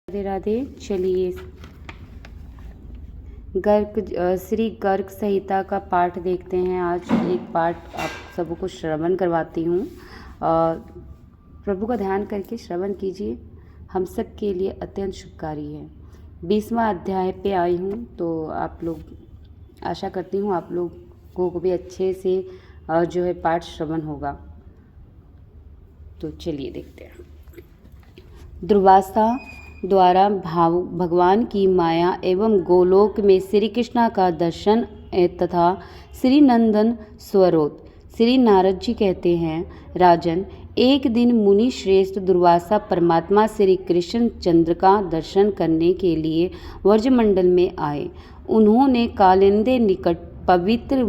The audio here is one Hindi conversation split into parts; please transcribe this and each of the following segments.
राधे राधे। चलिए श्री गर्ग संहिता का पाठ देखते हैं। आज एक पाठ आप सबको श्रवण करवाती हूँ। प्रभु का ध्यान करके श्रवण कीजिए, हम सब के लिए अत्यंत शुभकारी है। 20वां अध्याय पे आई हूँ, तो आप लोग आशा करती हूँ आप लोगों को भी अच्छे से जो है पाठ श्रवण होगा। तो चलिए देखते हैं। दुर्वासा द्वारा भगवान की माया एवं गोलोक में श्री कृष्ण का दर्शन तथा श्री नंदन स्वरोत। श्री नारद जी कहते हैं, राजन, एक दिन मुनि श्रेष्ठ दुर्वासा परमात्मा श्री कृष्ण चंद्र का दर्शन करने के लिए व्रजमंडल में आए। उन्होंने कालिंदी निकट पवित्र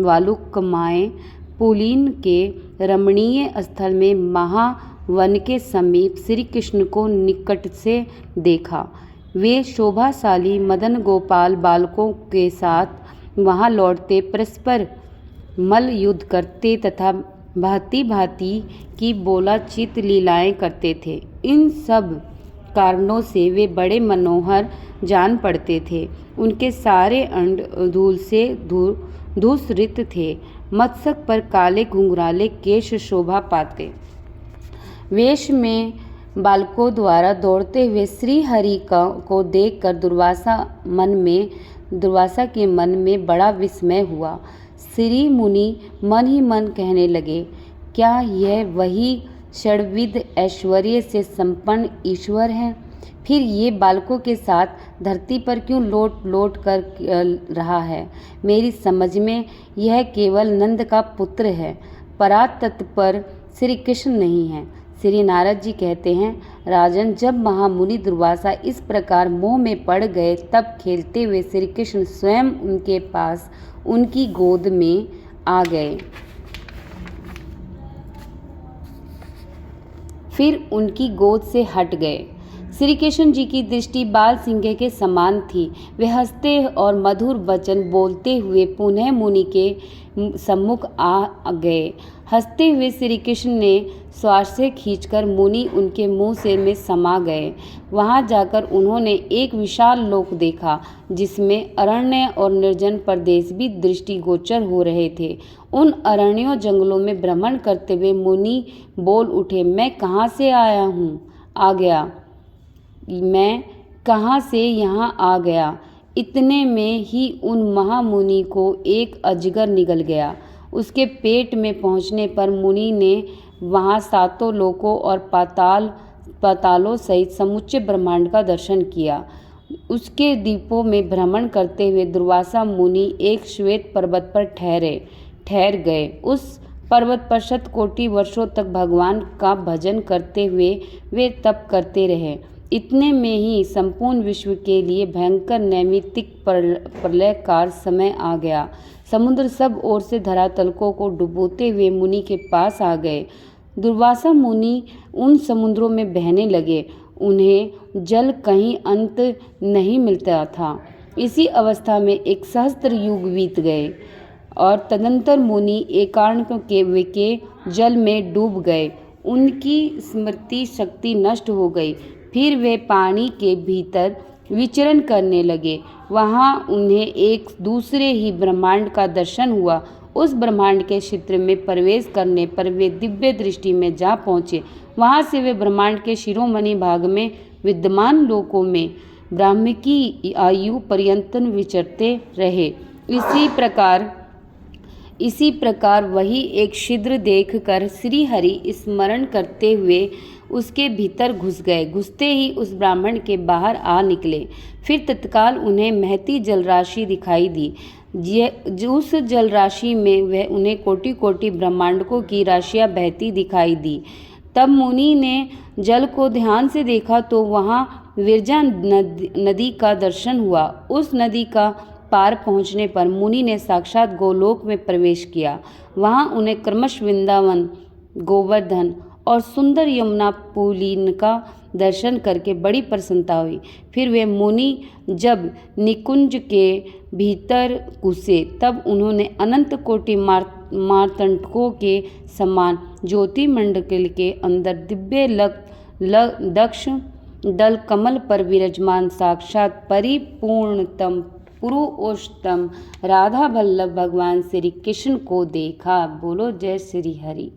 वालुकमय पुलिन के रमणीय स्थल में महावन के समीप श्री कृष्ण को निकट से देखा। वे शोभाशाली मदन गोपाल बालकों के साथ वहां लौटते परस्पर मल्ल युद्ध करते तथा भांति भांति की बोलाचित लीलाएं करते थे। इन सब कारणों से वे बड़े मनोहर जान पड़ते थे। उनके सारे अंड धूल से धूसरित थे। मस्तक पर काले घुंघराले केश शोभा पाते। वेश में बालकों द्वारा दौड़ते हुए श्री हरि को देखकर दुर्वासा के मन में बड़ा विस्मय हुआ। श्री मुनि मन ही मन कहने लगे, क्या यह वही षड्विध ऐश्वर्य से संपन्न ईश्वर है? फिर ये बालकों के साथ धरती पर क्यों लोट लोट कर रहा है? मेरी समझ में यह केवल नंद का पुत्र है, परातत्व पर श्री कृष्ण नहीं है। श्री नारद जी कहते हैं, राजन, जब महामुनि दुर्वासा इस प्रकार मोह में पड़ गए, तब खेलते हुए श्री कृष्ण स्वयं उनके पास उनकी गोद में आ गए। फिर उनकी गोद से हट गए। श्री कृष्ण जी की दृष्टि बाल सिंह के समान थी। वे हंसते और मधुर वचन बोलते हुए पुनः मुनि के सम्मुख आ गए। हंसते हुए श्री कृष्ण ने श्वास से खींचकर मुनि उनके मुंह से में समा गए। वहां जाकर उन्होंने एक विशाल लोक देखा, जिसमें अरण्य और निर्जन प्रदेश भी दृष्टिगोचर हो रहे थे। उन अरण्यों जंगलों में भ्रमण करते हुए मुनि बोल उठे, मैं कहाँ से मैं कहाँ से यहाँ आ गया? इतने में ही उन महामुनि को एक अजगर निगल गया। उसके पेट में पहुँचने पर मुनि ने वहाँ सातों लोकों और पातालों सहित समुच्चय ब्रह्मांड का दर्शन किया। उसके द्वीपों में भ्रमण करते हुए दुर्वासा मुनि एक श्वेत पर्वत पर ठहर गए। उस पर्वत पर शतकोटि वर्षों तक भगवान का भजन करते हुए वे तप करते रहे। इतने में ही संपूर्ण विश्व के लिए भयंकर नैमित्तिक प्रलयकार समय आ गया। समुद्र सब ओर से धरातल को डुबोते हुए मुनि के पास आ गए। दुर्वासा मुनि उन समुद्रों में बहने लगे। उन्हें जल कहीं अंत नहीं मिलता था। इसी अवस्था में 1 सहस्त्र युग बीत गए और तदंतर मुनि एकांत के जल में डूब गए। उनकी स्मृति शक्ति नष्ट हो गई। फिर वे पानी के भीतर विचरण करने लगे। वहाँ उन्हें एक दूसरे ही ब्रह्मांड का दर्शन हुआ। उस ब्रह्मांड के क्षेत्र में प्रवेश करने पर वे दिव्य दृष्टि में जा पहुँचे। वहाँ से वे ब्रह्मांड के शिरोमणि भाग में विद्यमान लोकों में ब्राह्मकी आयु पर्यंत विचरते रहे। इसी प्रकार वही एक छिद्र देखकर श्री हरि स्मरण करते हुए उसके भीतर घुस गए। घुसते ही उस ब्राह्मण के बाहर आ निकले। फिर तत्काल उन्हें महती जलराशि दिखाई दी। उस जलराशि में वह उन्हें कोटि कोटि ब्रह्मांडों की राशियां बहती दिखाई दी। तब मुनि ने जल को ध्यान से देखा तो वहाँ विरजा नदी का दर्शन हुआ। उस नदी का पार पहुँचने पर मुनि ने साक्षात गोलोक में प्रवेश किया। वहाँ उन्हें क्रमश वृंदावन, गोवर्धन और सुंदर यमुना पुलिन का दर्शन करके बड़ी प्रसन्नता हुई। फिर वे मुनि जब निकुंज के भीतर घुसे, तब उन्होंने अनंत कोटि मार्तंडकों के समान ज्योति मंडल के अंदर दिव्य दक्ष दल कमल पर विराजमान साक्षात परिपूर्णतम पुरुषोत्तम राधा वल्लभ भगवान श्री कृष्ण को देखा। बोलो जय श्री हरि।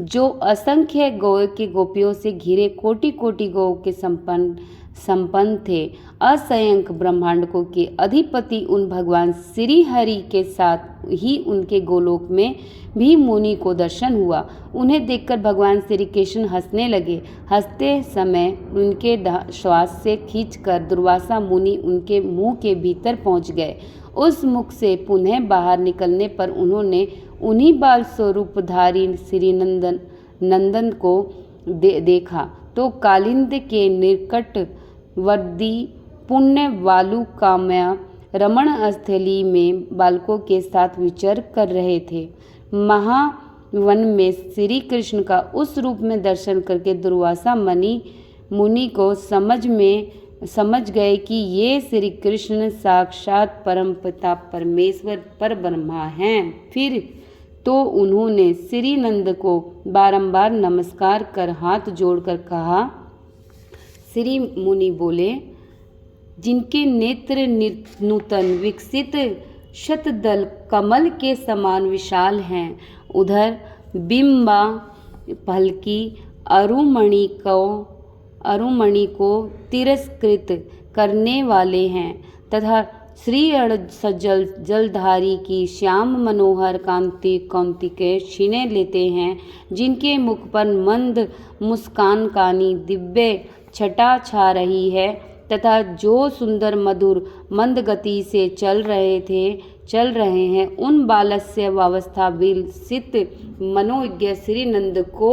जो असंख्य गौ के गोपियों से घिरे कोटि कोटि गौ के संपन्न थे, असंख्य ब्रह्मांडों के अधिपति उन भगवान श्री हरि के साथ ही उनके गोलोक में भी मुनि को दर्शन हुआ। उन्हें देखकर भगवान श्री कृष्ण हंसने लगे। हंसते समय उनके श्वास से खींचकर दुर्वासा मुनि उनके मुंह के भीतर पहुंच गए। उस मुख से पुनः बाहर निकलने पर उन्होंने उन्हीं बाल स्वरूपधारी श्री नंदन को देखा तो कालिंद के निकटवर्ती पुण्य वालुकामय रमण स्थली में बालकों के साथ विचर कर रहे थे। महावन में श्री कृष्ण का उस रूप में दर्शन करके दुर्वासा मुनि को समझ गए कि ये श्री कृष्ण साक्षात परमपिता परमेश्वर पर ब्रह्मा हैं। फिर तो उन्होंने श्री नंद को बारंबार नमस्कार कर हाथ जोड़कर कहा। श्री मुनि बोले, जिनके नेत्र नूतन विकसित शतदल कमल के समान विशाल हैं, उधर बिंबा पहलकी अरुमणि को तिरस्कृत करने वाले हैं तथा श्री सज्जल जलधारी की श्याम मनोहर कांति के छीने लेते हैं, जिनके मुख पर मंद मुस्कान कानी दिव्य छटा छा रही है तथा जो सुंदर मधुर मंद गति से चल रहे हैं, उन बालस्यावस्था विलसित मनोज्ञ श्री नंद को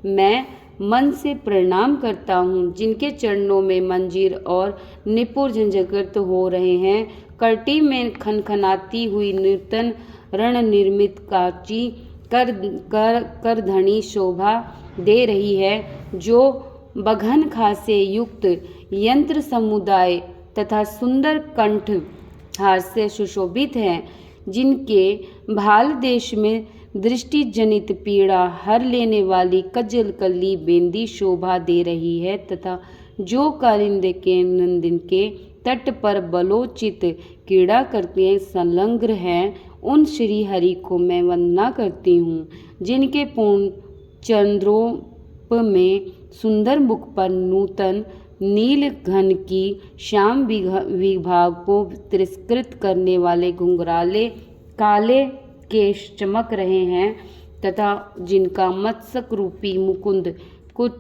मैं मन से प्रणाम करता हूँ, जिनके चरणों में मंजीर और निपुर झंझकृत हो रहे हैं। कर्टी में खनखनाती हुई नूतन रण निर्मित कांची करधनी शोभा दे रही है, जो बघन खास से युक्त यंत्र समुदाय तथा सुंदर कंठ हार से सुशोभित है, जिनके भाल देश में दृष्टि जनित पीड़ा हर लेने वाली कज्जल कली बेंदी शोभा दे रही है तथा जो कालिंद के नंदन के तट पर बलोचित क्रीड़ा करते संलग्न हैं, उन श्री हरि को मैं वंदना करती हूँ, जिनके पूर्ण चंद्रोप में सुंदर मुख पर नूतन नील घन की श्याम विभाग को तिरस्कृत करने वाले घुंघराले काले केश चमक रहे हैं तथा जिनका मत्स्यक रूपी मुकुंद कुछ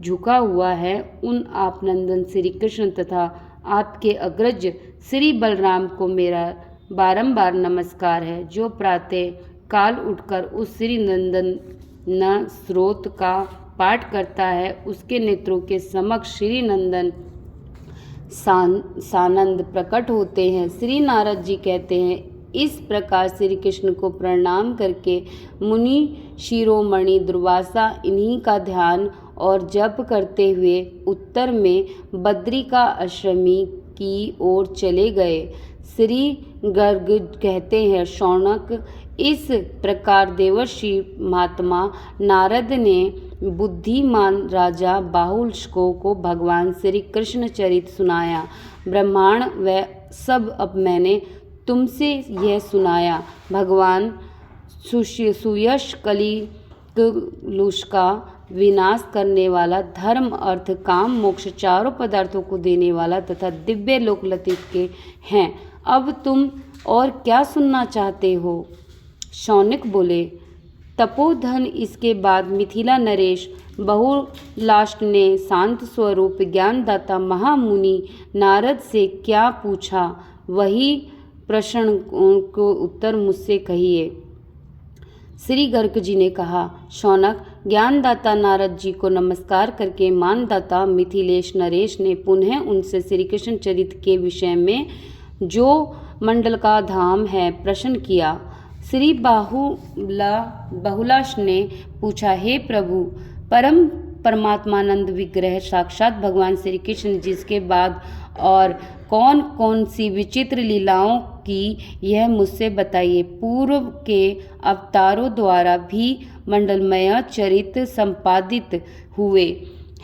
झुका हुआ है, उन आप नंदन श्री कृष्ण तथा आपके अग्रज श्री बलराम को मेरा बारंबार नमस्कार है। जो प्रातः काल उठकर उस श्री नंदन स्रोत का पाठ करता है, उसके नेत्रों के समक्ष श्री नंदन सानंद प्रकट होते हैं। श्री नारद जी कहते हैं, इस प्रकार श्री कृष्ण को प्रणाम करके मुनि शिरोमणि दुर्वासा इन्हीं का ध्यान और जप करते हुए उत्तर में बद्रिका आश्रमी की ओर चले गए। श्री गर्ग कहते हैं, शौनक, इस प्रकार देवर्षि महात्मा नारद ने बुद्धिमान राजा बाहुलशको को भगवान श्री कृष्ण चरित सुनाया। ब्रह्मांड व सब अब मैंने तुमसे यह सुनाया। भगवान सुयश कलिकलुष का विनाश करने वाला, धर्म अर्थ काम मोक्ष चारों पदार्थों को देने वाला तथा दिव्य लोक लतीफ के हैं। अब तुम और क्या सुनना चाहते हो? शौनक बोले, तपोधन। इसके बाद मिथिला नरेश बहुलाष्ट ने शांत स्वरूप ज्ञानदाता महामुनि नारद से क्या पूछा, वही प्रश्न को उत्तर मुझसे कहिए। श्री गर्ग जी ने कहा, शौनक, ज्ञानदाता नारद जी को नमस्कार करके मानदाता मिथिलेश नरेश ने पुनः उनसे श्री कृष्ण चरित के विषय में जो मंडल का धाम है प्रश्न किया। श्री बहुलाश ने पूछा, हे प्रभु, परमात्मानंद विग्रह साक्षात भगवान श्री कृष्ण, जिसके बाद और कौन कौन सी विचित्र लीलाओं की यह मुझसे बताइए। पूर्व के अवतारों द्वारा भी मंडलमय चरित संपादित हुए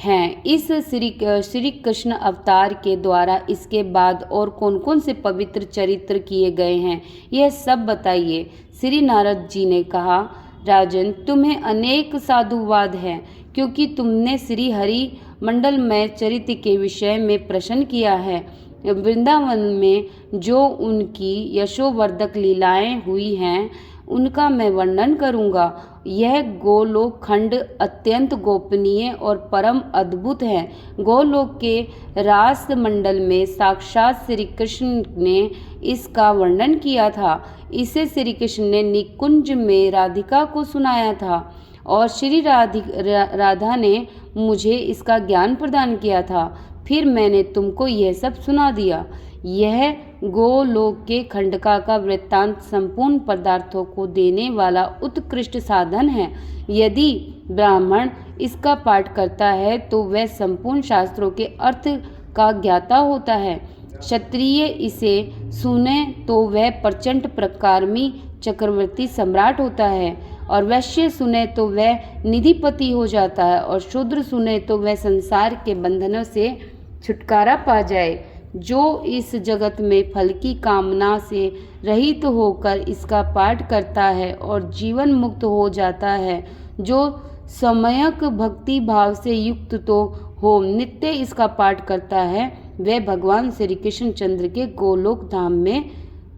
हैं। इस श्री कृष्ण अवतार के द्वारा इसके बाद और कौन कौन से पवित्र चरित्र किए गए हैं, यह सब बताइए। श्री नारद जी ने कहा, राजन, तुम्हें अनेक साधुवाद हैं, क्योंकि तुमने श्री हरि मंडल में चरित्र के विषय में प्रश्न किया है। वृंदावन में जो उनकी यशोवर्धक लीलाएं हुई हैं, उनका मैं वर्णन करूंगा। यह गोलोक खंड अत्यंत गोपनीय और परम अद्भुत है। गोलोक के रास मंडल में साक्षात श्री कृष्ण ने इसका वर्णन किया था। इसे श्री कृष्ण ने निकुंज में राधिका को सुनाया था और श्री राधा ने मुझे इसका ज्ञान प्रदान किया था। फिर मैंने तुमको यह सब सुना दिया। यह गोलोक के खंडका का वृत्तांत संपूर्ण पदार्थों को देने वाला उत्कृष्ट साधन है। यदि ब्राह्मण इसका पाठ करता है तो वह संपूर्ण शास्त्रों के अर्थ का ज्ञाता होता है। क्षत्रिय इसे सुने तो वह प्रचंड प्रकारमी चक्रवर्ती सम्राट होता है, और वैश्य सुने तो वह निधिपति हो जाता है, और शूद्र सुने तो वह संसार के बंधनों से छुटकारा पा जाए। जो इस जगत में फल की कामना से रहित होकर इसका पाठ करता है और जीवन मुक्त हो जाता है, जो सम्यक भक्ति भाव से युक्त तो हो नित्य इसका पाठ करता है, वह भगवान श्री कृष्ण चंद्र के गोलोक धाम में,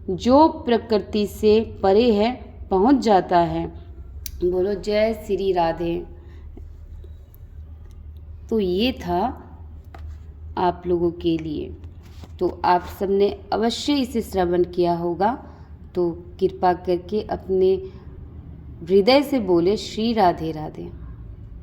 जो प्रकृति से परे है, पहुंच जाता है। बोलो जय श्री राधे। तो ये था आप लोगों के लिए। तो आप सबने अवश्य इसे श्रवण किया होगा, तो कृपा करके अपने हृदय से बोले श्री राधे राधे।